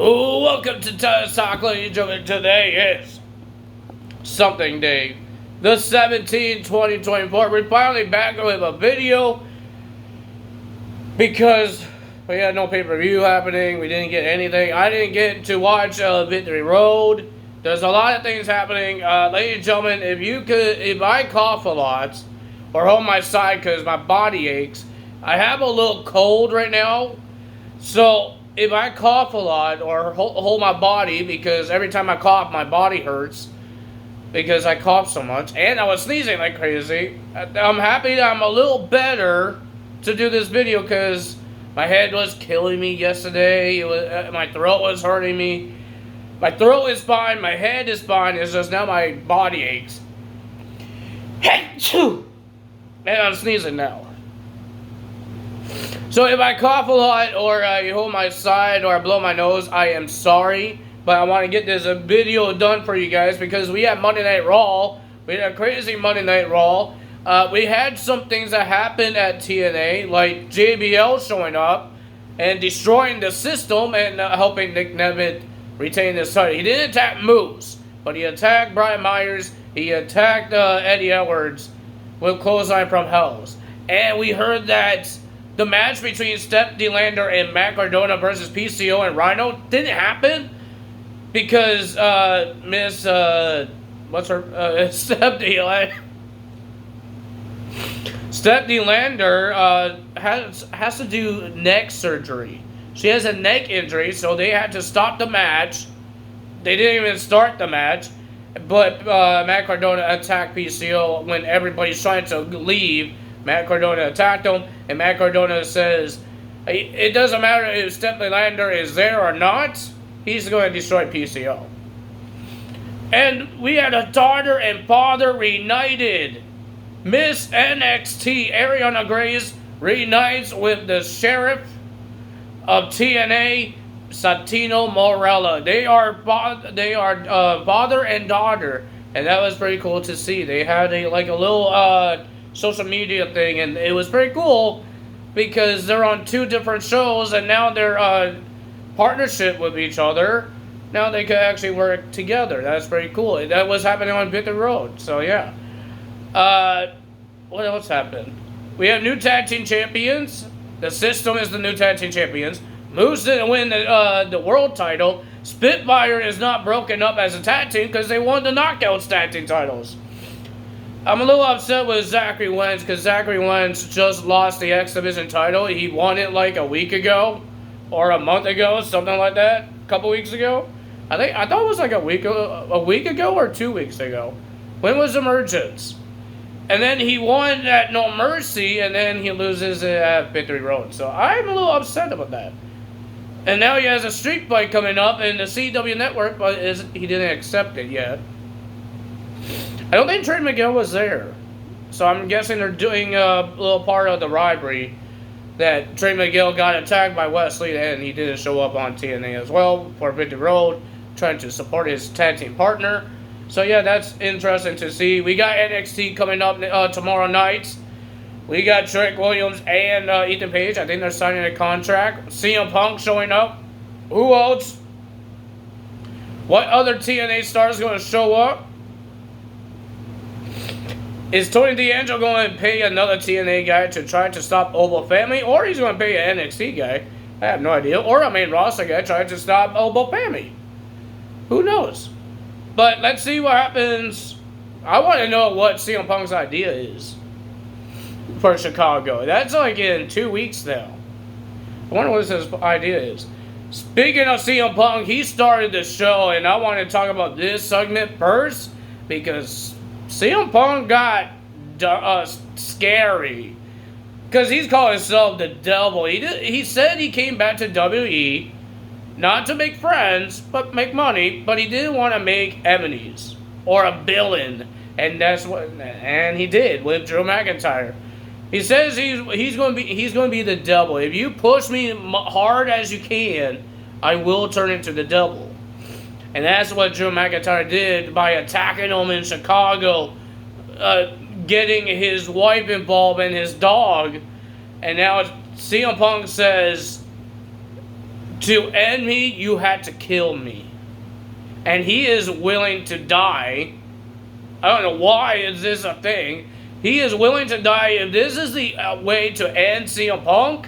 Oh, welcome to Talk, ladies and gentlemen. Today is something day, the 17th, 2024. We're finally back with a video because we had no pay-per-view happening. We didn't get anything. I didn't get to watch Victory Road. There's a lot of things happening. Ladies and gentlemen, if I cough a lot or hold my side because my body aches, I have a little cold right now. So if I cough a lot or hold my body, because every time I cough, my body hurts because I cough so much, and I was sneezing like crazy. I'm happy that I'm a little better to do this video because my head was killing me yesterday. My throat was hurting me. My throat is fine. My head is fine. It's just now my body aches. And I'm sneezing now. So if I cough a lot, or you hold my side, or I blow my nose, I am sorry. But I want to get this video done for you guys because we had Monday Night Raw. We had a crazy Monday Night Raw. We had some things that happened at TNA, like JBL showing up and destroying the system and helping Nick Nemeth retain his title. He didn't attack Moose, but he attacked Brian Myers. He attacked Eddie Edwards with clothesline from Hell's. And we heard that the match between Steph DeLander and Matt Cardona versus PCO and Rhino didn't happen because Miss Steph DeLander has to do neck surgery. She has a neck injury, so they had to stop the match. They didn't even start the match, but Matt Cardona attacked PCO when everybody's trying to leave. Matt Cardona attacked him, and Matt Cardona says, it doesn't matter if Steph DeLander is there or not, he's going to destroy PCO. And we had a daughter and father reunited. Miss NXT, Ariana Grace, reunites with the sheriff of TNA, Santino Morella. They are father and daughter, and that was pretty cool to see. They had a little social media thing, and it was pretty cool because they're on two different shows, and now they're partnership with each other. Now they can actually work together. That's pretty cool. That was happening on Victory Road. So yeah. What else happened? We have new tag team champions. The System is the new tag team champions. Moose didn't win the world title. Spitfire is not broken up as a tag team because they won the Knockouts tag team titles. I'm a little upset with Zachary Wentz because Zachary Wentz just lost the X Division title. He won it like a week ago or a month ago, something like that, a couple weeks ago. I thought it was like a week ago or 2 weeks ago. When was Emergence? And then he won at No Mercy, and then he loses at Victory Road. So I'm a little upset about that. And now he has a street fight coming up in the CW network, but he didn't accept it yet. I don't think Trey Miguel was there. So I'm guessing they're doing a little part of the rivalry that Trey Miguel got attacked by Wesley and he didn't show up on TNA as well for Victory Road, trying to support his tag team partner. So yeah, that's interesting to see. We got NXT coming up tomorrow night. We got Trick Williams and Ethan Page. I think they're signing a contract. CM Punk showing up. Who else? What other TNA star is going to show up? Is Tony D'Angelo going to pay another TNA guy to try to stop Oval Family? Or he's going to pay an NXT guy? I have no idea. Or a main roster guy trying to stop Oval Family? Who knows? But let's see what happens. I want to know what CM Punk's idea is for Chicago. That's like in 2 weeks now. I wonder what his idea is. Speaking of CM Punk, he started the show, and I want to talk about this segment first because CM Punk got scary because he's calling himself the devil. He said he came back to WWE not to make friends, but make money. But he didn't want to make enemies or a villain, and he did with Drew McIntyre. He says he's going to be the devil. If you push me hard as you can, I will turn into the devil. And that's what Drew McIntyre did by attacking him in Chicago, getting his wife involved and his dog. And now CM Punk says To end me, you had to kill me. And he is willing to die. I don't know why is this a thing. He is willing to die. If this is the way to end CM Punk,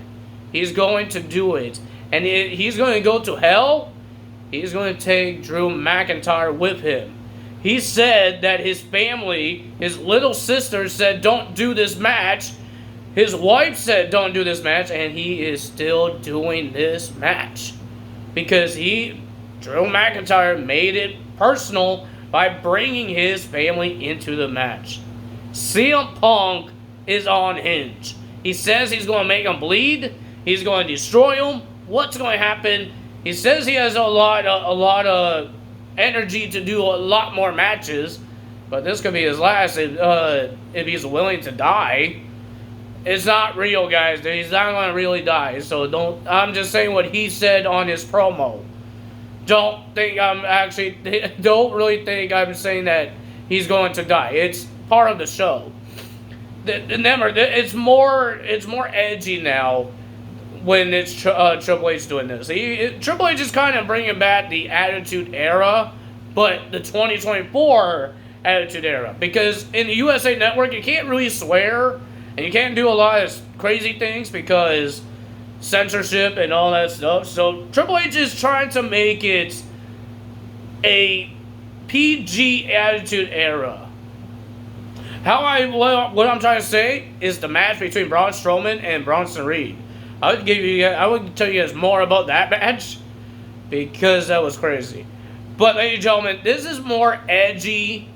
he's going to do it. And he's going to go to hell. He's going to take Drew McIntyre with him. He said that his family, his little sister said, don't do this match. His wife said, don't do this match. And he is still doing this match. Because Drew McIntyre made it personal by bringing his family into the match. CM Punk is on hinge. He says he's going to make him bleed. He's going to destroy him. What's going to happen? He says he has a lot of energy to do a lot more matches, but this could be his last if he's willing to die. It's not real, guys. He's not going to really die. So don't. I'm just saying what he said on his promo. Don't really think I'm saying that he's going to die. It's part of the show. Remember, it's more edgy now when it's Triple H doing this. Triple H is kind of bringing back the Attitude Era, but the 2024 Attitude Era. Because in the USA Network, you can't really swear, and you can't do a lot of crazy things because censorship and all that stuff. So Triple H is trying to make it a PG Attitude Era. What I'm trying to say is the match between Braun Strowman and Bronson Reed. I would tell you guys more about that match because that was crazy. But ladies and gentlemen, this is more edgy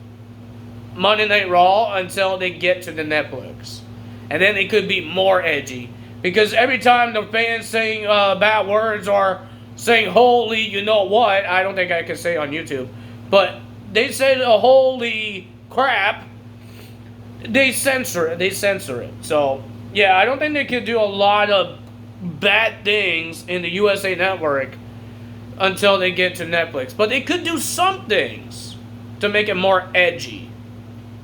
Monday Night Raw until they get to the Netflix. And then it could be more edgy. Because every time the fans saying bad words or saying holy you know what, I don't think I can say on YouTube, but they said holy crap, they censor it. So yeah, I don't think they could do a lot of bad things in the USA Network until they get to Netflix. But they could do some things to make it more edgy.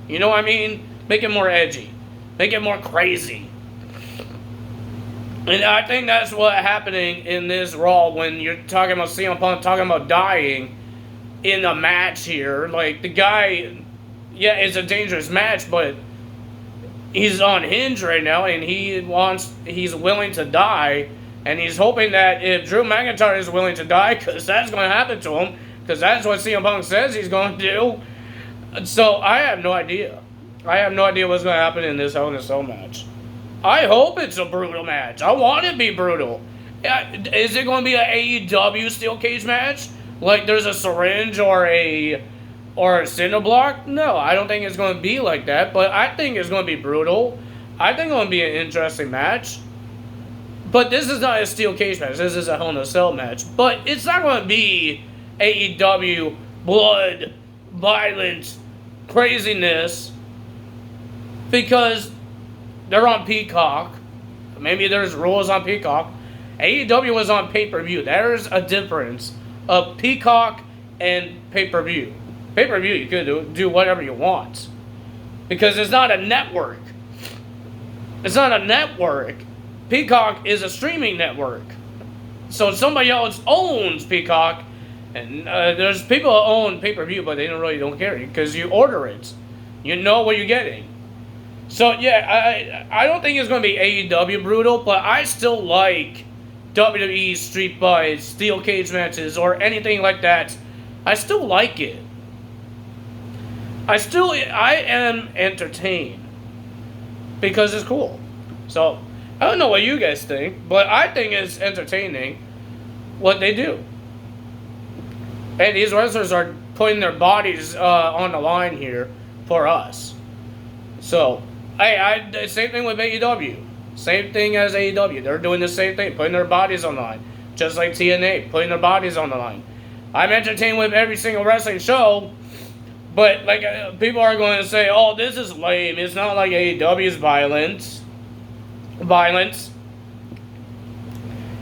You know what I mean? Make it more edgy. Make it more crazy. And I think that's what's happening in this Raw when you're talking about CM Punk talking about dying in a match here. Like, the guy, yeah, it's a dangerous match, but he's on hinge right now, and he's willing to die, and he's hoping that if Drew McIntyre is willing to die, because that's going to happen to him, because that's what CM Punk says he's going to do. So I have no idea. I have no idea what's going to happen in this Hell in a Cell match. I hope it's a brutal match. I want it to be brutal. Is it going to be an AEW steel cage match? Like there's a syringe or a cinder block? No, I don't think it's going to be like that. But I think it's going to be brutal. I think it's going to be an interesting match. But this is not a steel cage match. This is a Hell in a Cell match. But it's not going to be AEW blood, violence, craziness. Because they're on Peacock. Maybe there's rules on Peacock. AEW was on pay-per-view. There's a difference of Peacock and pay-per-view. Pay-per-view, you could do whatever you want. Because it's not a network. It's not a network. Peacock is a streaming network. So somebody else owns Peacock. And there's people who own pay-per-view, but they don't care. Because you order it. You know what you're getting. So, yeah, I don't think it's going to be AEW brutal, but I still like WWE street fights, steel cage matches, or anything like that. I still like it. I am entertained because it's cool. So, I don't know what you guys think, but I think it's entertaining what they do. And these wrestlers are putting their bodies on the line here for us. So, same thing with AEW. Same thing as AEW. They're doing the same thing, putting their bodies on the line. Just like TNA, putting their bodies on the line. I'm entertained with every single wrestling show, but like people are going to say, oh, this is lame. It's not like AEW's violence.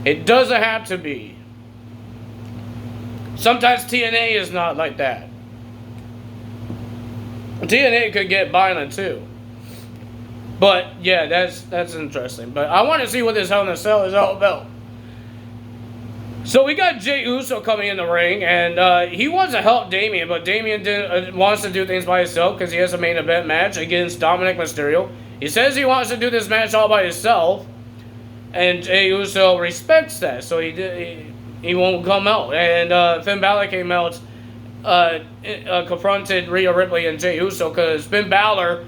It doesn't have to be. Sometimes TNA is not like that. TNA could get violent too. But, yeah, that's interesting. But I want to see what this Hell in a Cell is all about. So we got Jey Uso coming in the ring, and he wants to help Damian, but Damian wants to do things by himself because he has a main event match against Dominic Mysterio. He says he wants to do this match all by himself, and Jey Uso respects that, so he won't come out. And Finn Balor came out, confronted Rhea Ripley and Jey Uso because Finn Balor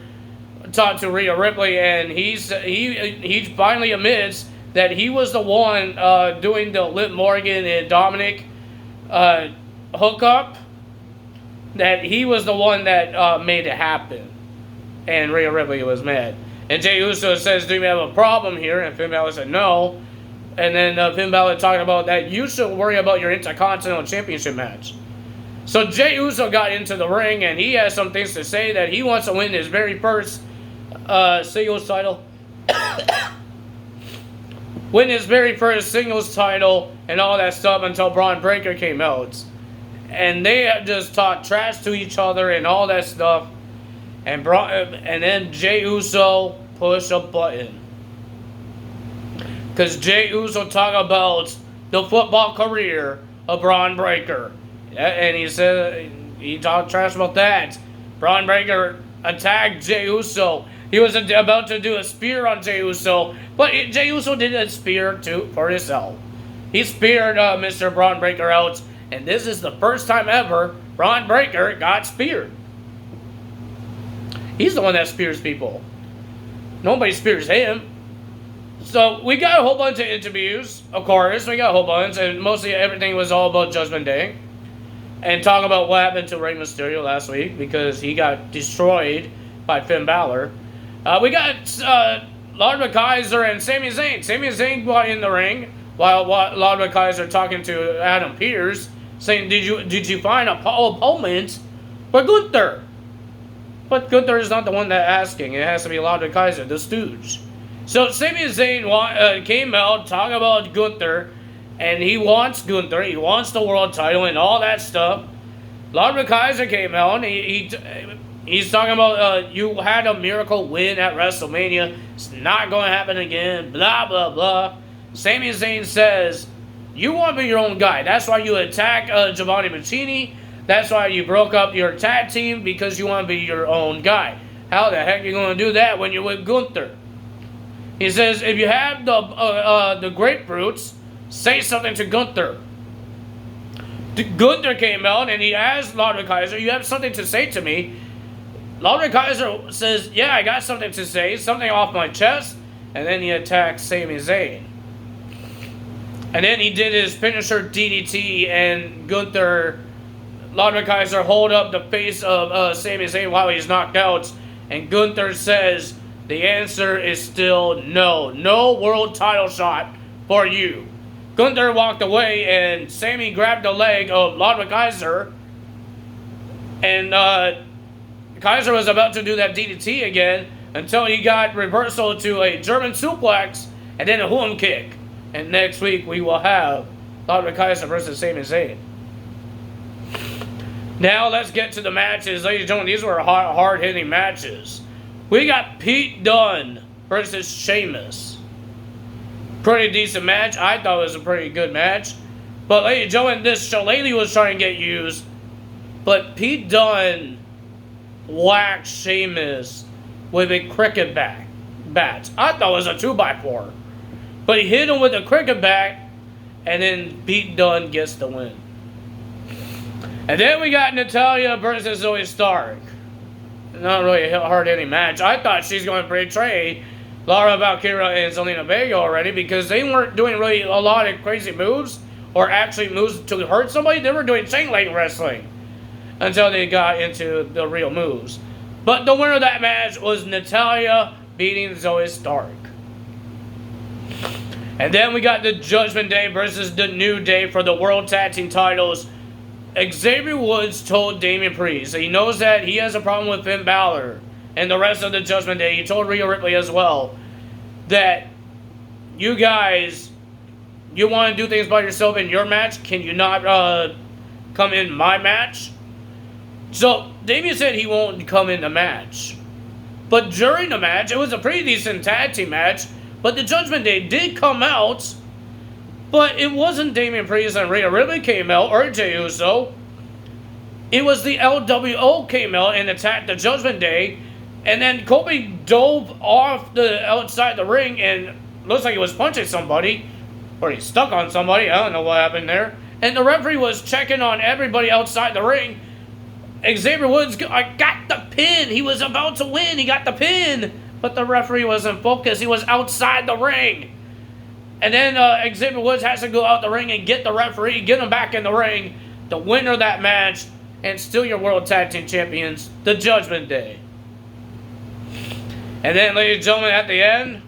talked to Rhea Ripley, and he finally admits that he was the one doing the Liv Morgan and Dominic hookup. That he was the one that made it happen. And Rhea Ripley was mad. And Jey Uso says, do you have a problem here? And Finn Balor said, no. And then Finn Balor talked about that you should worry about your Intercontinental Championship match. So Jey Uso got into the ring, and he has some things to say that he wants to win his very first singles title. Win his very first singles title and all that stuff until Braun Breaker came out. And they just talked trash to each other and all that stuff. And then Jey Uso pushed a button. Because Jey Uso talked about the football career of Braun Breaker. And he said, he talked trash about that. Braun Breaker attacked Jey Uso. He was about to do a spear on Jey Uso, but Jey Uso did a spear for himself. He speared Mr. Braun Breaker out, and this is the first time ever Braun Breaker got speared. He's the one that spears people. Nobody spears him. So we got a whole bunch of interviews, of course. We got a whole bunch, and mostly everything was all about Judgment Day. And talk about what happened to Rey Mysterio last week, because he got destroyed by Finn Balor. We got Lord McKaiser and Sami Zayn. Sami Zayn got in the ring while Lord McKaiser talking to Adam Pearce, saying, "Did you find a opponent for Gunther?" But Gunther is not the one that asking. It has to be Lord McKaiser, the Stooge. So Sami Zayn came out, talking about Gunther, and he wants Gunther. He wants the world title and all that stuff. Lord McKaiser came out, and he's talking about, you had a miracle win at WrestleMania. It's not going to happen again. Blah, blah, blah. Sami Zayn says, you want to be your own guy. That's why you attack Giovanni Mancini. That's why you broke up your tag team, because you want to be your own guy. How the heck are you going to do that when you're with Gunther? He says, if you have the grapefruits, say something to Gunther. Gunther came out and he asked Lord McKaiser, you have something to say to me? Lord McKaiser says, yeah, I got something to say, something off my chest. And then he attacks Sami Zayn. And then he did his finisher DDT, and Gunther, Lord McKaiser, hold up the face of Sami Zayn while he's knocked out. And Gunther says, the answer is still no. No world title shot for you. Gunther walked away, and Sami grabbed the leg of Lord McKaiser. And Kaiser was about to do that DDT again until he got reversal to a German suplex and then a Hoon kick. And next week we will have Lord McKaiser versus Sami Zayn. Now let's get to the matches. Ladies and gentlemen, these were hard-hitting matches. We got Pete Dunne versus Sheamus. Pretty decent match. I thought it was a pretty good match. But ladies and gentlemen, this Shillelagh was trying to get used. But Pete Dunne whacked Sheamus with a cricket bat. I thought it was a 2x4. But he hit him with a cricket bat, and then Pete Dunne gets the win. And then we got Natalya versus Zoe Stark. Not really a hard-hitting match. I thought she's going to betray Laura Valkyria and Zelina Vega already, because they weren't doing really a lot of crazy moves or actually moves to hurt somebody. They were doing chain lightning wrestling until they got into the real moves. But the winner of that match was Natalya beating Zoe Stark. And then we got the Judgment Day versus the New Day for the World Tag Team titles. Xavier Woods told Damian Priest he knows that he has a problem with Finn Balor and the rest of the Judgment Day. He told Rhea Ripley as well that you guys, you want to do things by yourself in your match. Can you not come in my match? So Damian said he won't come in the match. But during the match, it was a pretty decent tag team match. But the Judgment Day did come out But it wasn't Damian Priest and Rhea Ripley came out, or Jey Uso. It was the LWO came out and attacked the Judgment Day. And then Kofi dove off the outside the ring and looks like he was punching somebody. Or he stuck on somebody. I don't know what happened there. And the referee was checking on everybody outside the ring. Xavier Woods got the pin. He was about to win. He got the pin. But the referee wasn't focused. He was outside the ring. And then Xavier Woods has to go out the ring and get the referee, get him back in the ring. The winner of that match, and still your World Tag Team Champions, the Judgment Day. And then, ladies and gentlemen, at the end,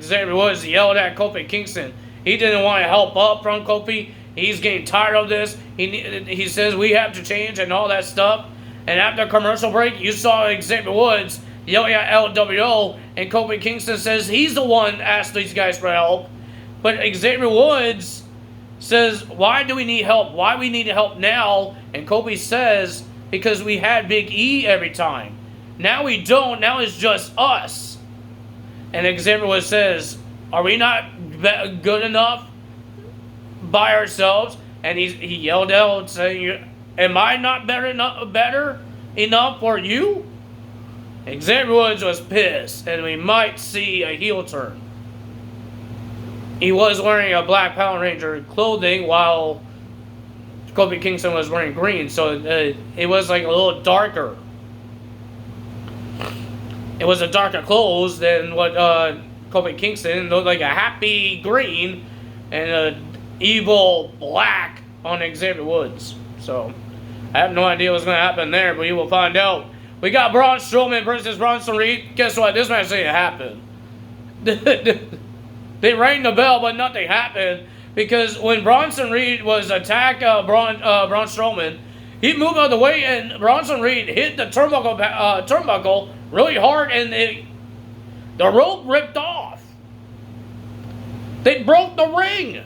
Xavier Woods yelled at Kofi Kingston. He didn't want to help up from Kofi. He's getting tired of this. He says we have to change and all that stuff. And after commercial break, you saw Xavier Woods yelling at LWO, and Kofi Kingston says he's the one that asked these guys for help. But Xavier Woods says, why do we need help? Why we need help now? And Kofi says, because we had Big E every time. Now we don't. Now it's just us. And Xavier Woods says, are we not good enough by ourselves? And he yelled out saying, am I not better enough for you? Xavier Woods was pissed, and we might see a heel turn. He was wearing a black Power Ranger clothing while Kofi Kingston was wearing green, so it was like a little darker. It was a darker clothes than what Kofi Kingston looked like, a happy green and a evil black on Xavier Woods. So I have no idea what's going to happen there, but you will find out. We got Braun Strowman versus Bronson Reed. Guess what? This match didn't happen. They rang the bell, but nothing happened. Because when Bronson Reed was attacked Braun Strowman, he moved out of the way, and Bronson Reed hit the turnbuckle really hard, and the rope ripped off. They broke the ring.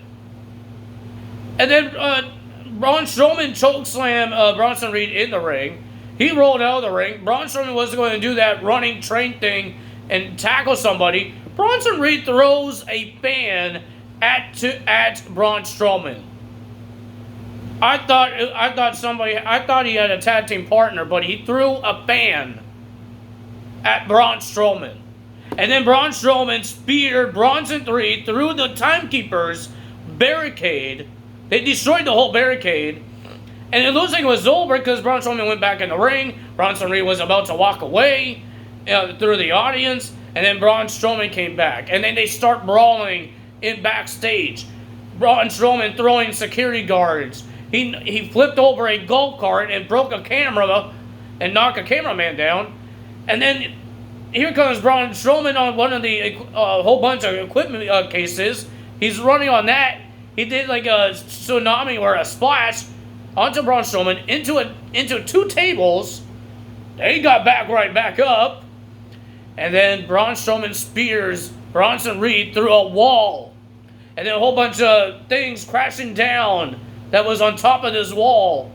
And then Braun Strowman chokeslammed Bronson Reed in the ring. He rolled out of the ring. Braun Strowman was going to do that running train thing and tackle somebody. Bronson Reed throws a fan at Braun Strowman. I thought he had a tag team partner, but he threw a fan at Braun Strowman. And then Braun Strowman speared Bronson Reed through the Timekeeper's barricade. They destroyed the whole barricade. And it looks like it was over because Braun Strowman went back in the ring. Bronson Reed was about to walk away through the audience. And then Braun Strowman came back. And then they start brawling in backstage. Braun Strowman throwing security guards. He flipped over a golf cart and broke a camera and knocked a cameraman down. And then here comes Braun Strowman on one of the whole bunch of equipment cases. He's running on that. He did like a tsunami or a splash onto Braun Strowman into two tables. They got right back up. And then Braun Strowman spears Bronson Reed through a wall. And then a whole bunch of things crashing down that was on top of this wall.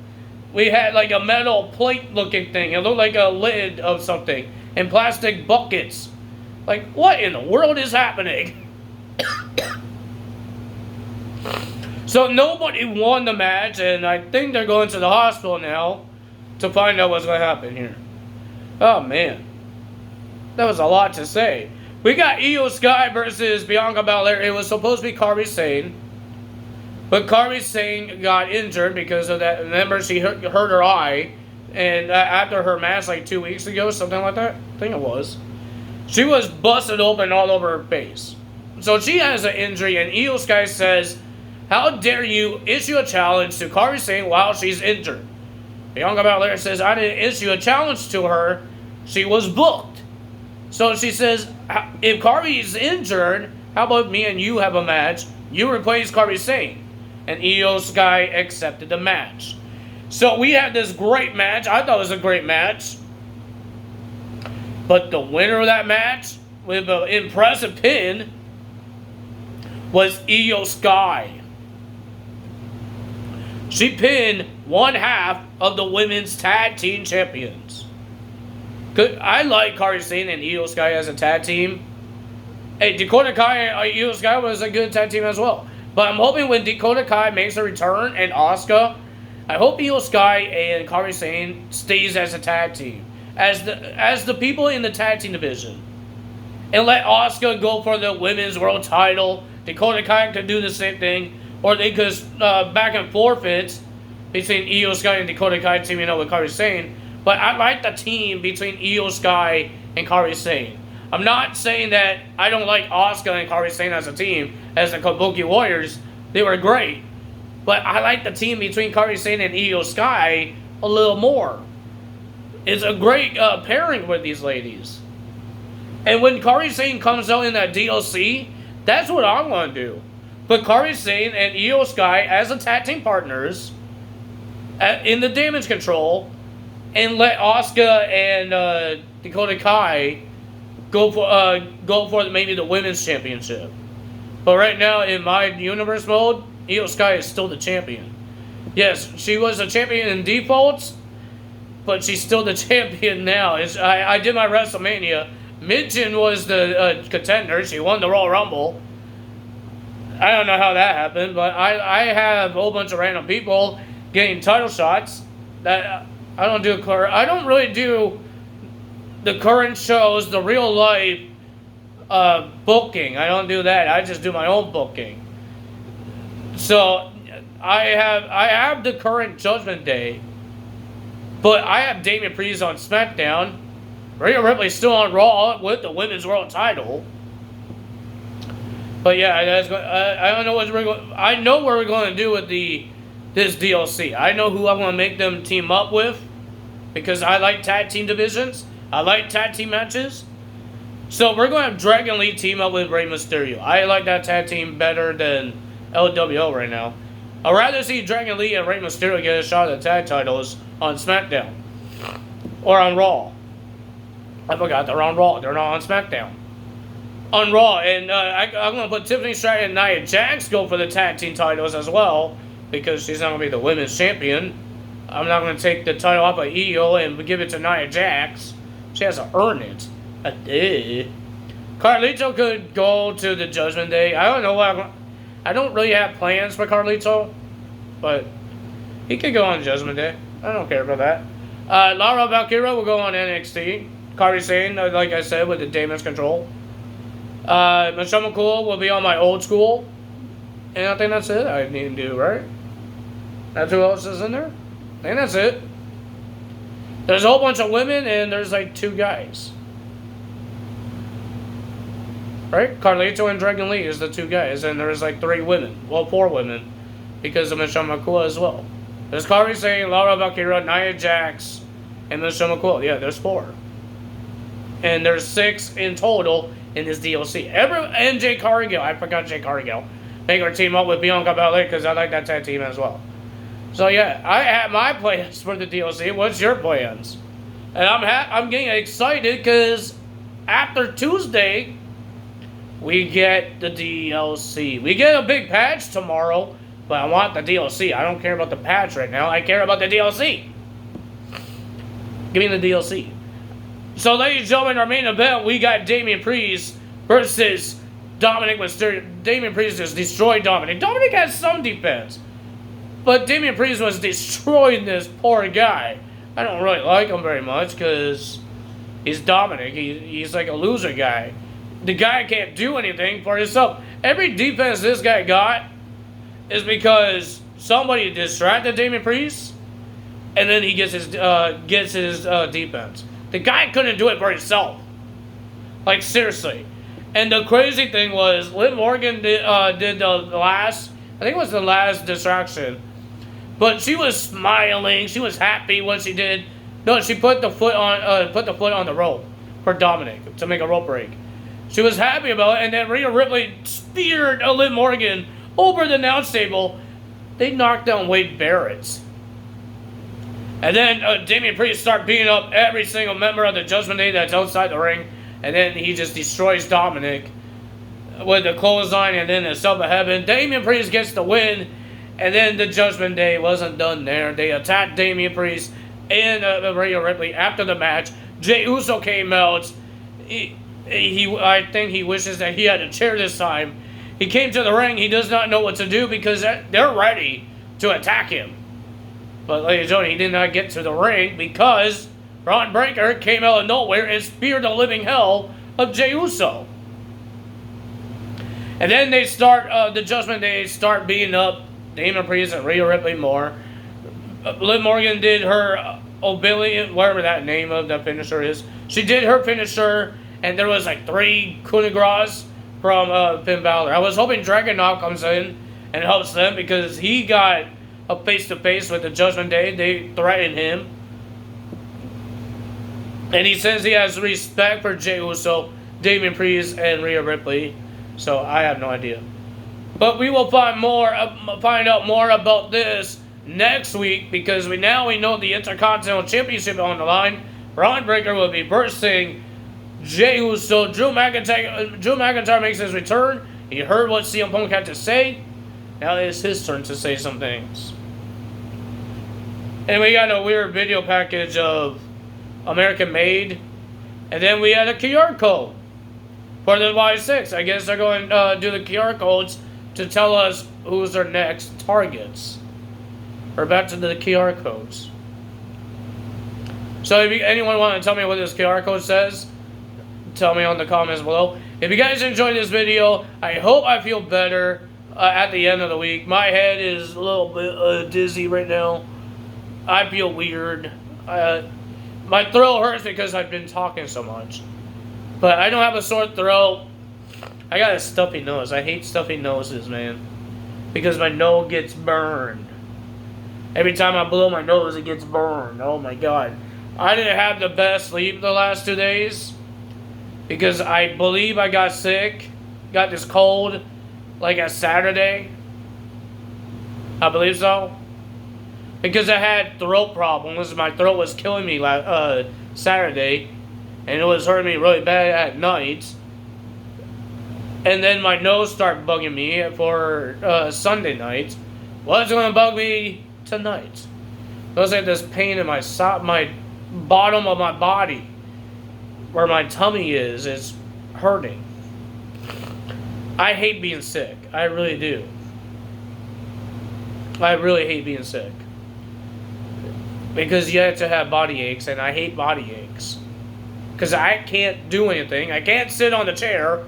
We had like a metal plate looking thing. It looked like a lid of something. And plastic buckets. Like, what in the world is happening? So nobody won the match, and I think they're going to the hospital now to find out what's going to happen here. Oh, man. That was a lot to say. We got Io Sky versus Bianca Belair. It was supposed to be Kairi Sane. But Kairi Sane got injured because of that. Remember, she hurt her eye. And after her match like 2 weeks ago, something like that. I think it was. She was busted open all over her face. So she has an injury, and Io Sky says, how dare you issue a challenge to Kairi Sane while she's injured? Bianca Belair says, I didn't issue a challenge to her. She was booked. So she says, if Kairi's injured, how about me and you have a match? You replace Kairi Sane. And Io Sky accepted the match. So we had this great match. I thought it was a great match. But the winner of that match, with an impressive pin, was Io Sky. She pinned one half of the women's tag team champions. I like Kairi Sane and Io Sky as a tag team. Hey, Dakota Kai and Io Sky was a good tag team as well. But But I'm hoping when Dakota Kai makes a return and Asuka, I hope Io Sky and Kairi Sane stays as a tag team, as the people in the tag team division, and let Asuka go for the women's world title. Dakota Kai could do the same thing, or they could back and forfeit between Io Sky and Dakota Kai teaming up with Kairi Sane. But I like the team between Io Sky and Kairi Sane. I'm not saying that I don't like Asuka and Kairi Sane as a team, as the Kabuki Warriors. They were great. But I like the team between Kairi Sane and Io Sky a little more. It's a great pairing with these ladies. And when Kairi Sane comes out in that DLC, that's what I want to do. Put Kairi Sane and Io Sky as the tag team partners in the Damage Control, and let Asuka and Dakota Kai go for maybe the women's championship. But right now, in my universe mode, Io Sky is still the champion. Yes, she was a champion in default, but she's still the champion now. I did my WrestleMania. Michin was the contender. She won the Royal Rumble. I don't know how that happened, but I have a whole bunch of random people getting title shots. That I don't really do the current shows, the real life booking. I don't do that. I just do my own booking. So I have the current Judgment Day, but I have Damian Priest on SmackDown. Rhea Ripley's still on Raw with the Women's World Title. But yeah, I don't know what we're going. I know what we're going to do with this DLC. I know who I'm going to make them team up with, because I like tag team divisions. I like tag team matches. So we're going to have Dragon Lee team up with Rey Mysterio. I like that tag team better than LWO right now. I'd rather see Dragon Lee and Rey Mysterio get a shot at the tag titles on SmackDown or on Raw. I forgot they're on Raw. They're not on SmackDown. On Raw, and I'm going to put Tiffany Stratton and Nia Jax go for the tag team titles as well, because she's not going to be the women's champion. I'm not going to take the title off of Io and give it to Nia Jax. She has to earn it. Carlito could go to the Judgment Day. I don't know I don't really have plans for Carlito, but he could go on Judgment Day. I don't care about that. Lara Valkyria will go on NXT. Kairi Sane, like I said, with the Damage Control. Michelle McCool will be on my old school. And I think that's it I need to do, right? That's who else is in there? I think that's it. There's a whole bunch of women, and there's like 2 guys. Right? Carlito and Dragon Lee is the 2 guys, and there's like 3 women. Well, 4 women, because of Michelle McCool as well. There's Kairi Sane, Lara Valkyria, Nia Jax, and Michelle McCool. Yeah, there's 4. And there's 6 in total in this DLC. And Jay Cargill. I forgot Jay Cargill. Make her team up with Bianca Belair, because I like that tag team as well. So yeah, I have my plans for the DLC. What's your plans? And I'm getting excited because after Tuesday, we get the DLC. We get a big patch tomorrow, but I want the DLC. I don't care about the patch right now. I care about the DLC. Give me the DLC. So, ladies and gentlemen, our main event, we got Damian Priest versus Dominic Mysterio. Damian Priest just destroyed Dominic. Dominic has some defense, but Damian Priest was destroying this poor guy. I don't really like him very much because he's Dominic. He's like a loser guy. The guy can't do anything for himself. Every defense this guy got is because somebody distracted Damian Priest, and then he gets his defense. The guy couldn't do it for himself. Like, seriously. And the crazy thing was, Liv Morgan did the last, I think it was the last distraction. But she was smiling. She was happy what she did. No, she put the foot on the rope for Dominic to make a rope break. She was happy about it, and then Rhea Ripley speared Liv Morgan over the announce table. They knocked down Wade Barrett. And then Damian Priest started beating up every single member of the Judgment Day that's outside the ring. And then he just destroys Dominic with the clothesline and then the Sub of Heaven. Damian Priest gets the win. And then the Judgment Day wasn't done there. They attacked Damian Priest and Rhea Ripley after the match. Jey Uso came out. I think he wishes that he had a chair this time. He came to the ring. He does not know what to do because they're ready to attack him. But ladies and gentlemen, he did not get to the ring because Braun Breaker came out of nowhere and speared the living hell of Jey Uso. And then they start, the Judgment Day start beating up Damon Priest and Rhea Ripley more. Liv Morgan did her Oblivion, whatever that name of the finisher is. She did her finisher, and there was like 3 coup de grace from Finn Balor. I was hoping Dragon Knock comes in and helps them because he got a face-to-face with the Judgment Day. They threatened him. And he says he has respect for Jey Uso, Damien Priest, and Rhea Ripley. So I have no idea. But we will find out more about this next week because we know the Intercontinental Championship on the line. Braun Breaker will be bursting Jey Uso. Drew McIntyre makes his return. He heard what CM Punk had to say. Now it's his turn to say some things. And we got a weird video package of American Made. And then we had a QR code for the Y6. I guess they're going to do the QR codes to tell us who's their next targets. Or back to the QR codes. So if anyone want to tell me what this QR code says, tell me on the comments below. If you guys enjoyed this video, I hope I feel better at the end of the week. My head is a little bit dizzy right now. I feel weird. My throat hurts because I've been talking so much. But I don't have a sore throat. I got a stuffy nose. I hate stuffy noses, man. Because my nose gets burned. Every time I blow my nose, it gets burned. Oh my god. I didn't have the best sleep the last 2 days. Because I believe I got sick. Got this cold. Like a Saturday. I believe so. Because I had throat problems. My throat was killing me Saturday. And it was hurting me really bad at night. And then my nose started bugging me for Sunday night. Well, it's going to bug me tonight. It was like this pain in my bottom of my body. Where my tummy is. It's hurting. I hate being sick. I really do. I really hate being sick. Because you have to have body aches, and I hate body aches. Because I can't do anything. I can't sit on the chair.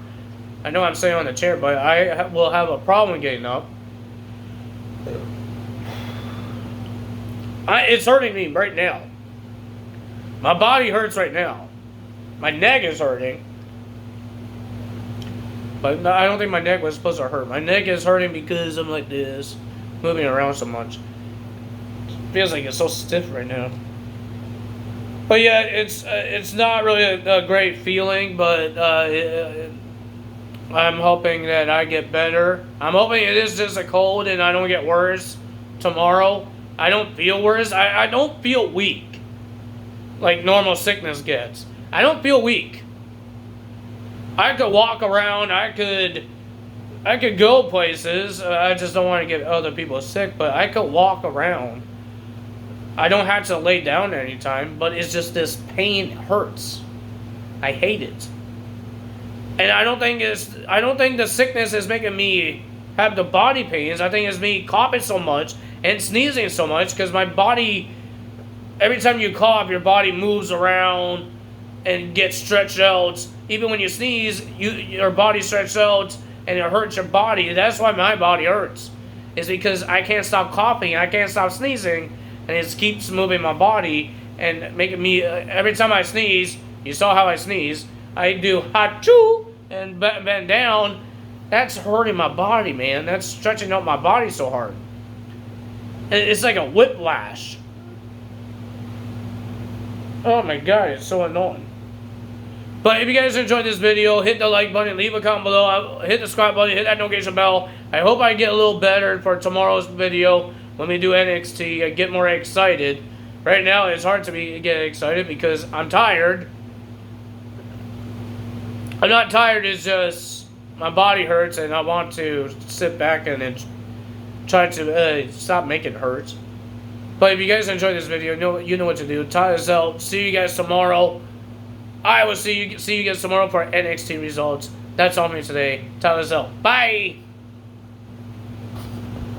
I know I'm sitting on the chair, but I will have a problem getting up. It's hurting me right now. My body hurts right now. My neck is hurting. But no, I don't think my neck was supposed to hurt. My neck is hurting because I'm like this. Moving around so much. Feels like it's so stiff right now. But yeah, it's not really a great feeling, but I'm hoping that I get better. I'm hoping it is just a cold and I don't get worse tomorrow. I don't feel worse. I don't feel weak like normal sickness gets. I don't feel weak. I could walk around. I could go places. I just don't want to get other people sick, but I could walk around. I don't have to lay down anytime, but it's just this pain hurts. I hate it. And I don't think the sickness is making me have the body pains. I think it's me coughing so much and sneezing so much because my body, every time you cough, your body moves around and gets stretched out. Even when you sneeze, your body stretches out and it hurts your body. That's why my body hurts. It's because I can't stop coughing, I can't stop sneezing. And it keeps moving my body and making me, every time I sneeze, you saw how I sneeze, I do ha-choo and bend down. That's hurting my body, man. That's stretching out my body so hard. It's like a whiplash. Oh my god, it's so annoying. But if you guys enjoyed this video, hit the like button, leave a comment below, hit the subscribe button, hit that notification bell. I hope I get a little better for tomorrow's video. When we do NXT, I get more excited. Right now, it's hard to get excited because I'm tired. I'm not tired, it's just my body hurts and I want to sit back and try to stop making it hurt. But if you guys enjoyed this video, you know what to do. Time is out. See you guys tomorrow. I will see you guys tomorrow for NXT results That's all me today. Tyler Zell. Bye!